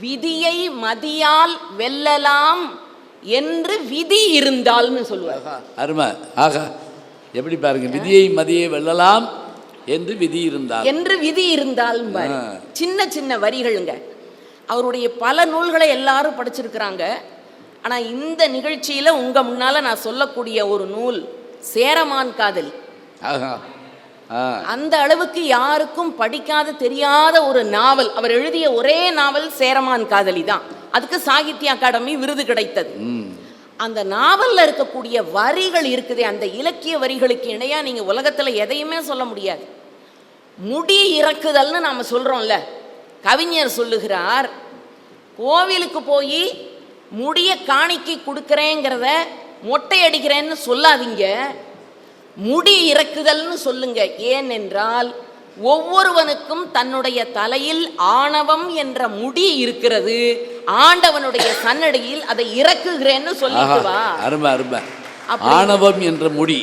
விதியை மதியால் வெல்லலாம் என்று விதி இருந்தால்னு சொல்லுவார். அருமை. ஆகா, எப்படி பாருங்க, விதியை மதியை வெல்லலாம் என்று விதி இருந்தால், என்று விதி இருந்தால் சின்ன சின்ன வரிகளுங்க. அவருடைய பல நூல்களை எல்லாரும் படிச்சிருக்கிறாங்க. ஆனா இந்த நிகழ்ச்சியில உங்க முன்னால நான் சொல்லக்கூடிய ஒரு நூல் சேரமான் காதலி. அந்த அளவுக்கு யாருக்கும் படிக்காத தெரியாத ஒரு நாவல். அவர் எழுதிய ஒரே நாவல் சேரமான் காதலி தான். அதுக்கு சாகித்ய அகாடமி விருது கிடைத்தது. அந்த நாவல்ல இருக்கக்கூடிய வரிகள் இருக்குதே, அந்த இலக்கிய வரிகளுக்கு இணையா நீங்க உலகத்துல எதையுமே சொல்ல முடியாது. முடி இறக்குதல்னு நாம சொல்றோம்ல, கவிஞர் சொல்லுகிறார், கோவிலுக்கு போய் முடிய காணிக்கை கொடுக்கறேங்கிறத மொட்டை அடிக்கிறேன்னு சொல்லாதீங்க, முடி இறக்குதல்னு சொல்லுங்க. ஏனென்றால் ஒவ்வொருவனுக்கும் தன்னுடைய தலையில் ஆணவம் என்ற முடி இருக்கிறது, ஆண்டவனுடைய சன்னடியில் அதை இறக்குகிறேன்னு சொல்லிட்டு வா. அருமை அருமை. ஆணவம் என்ற முடி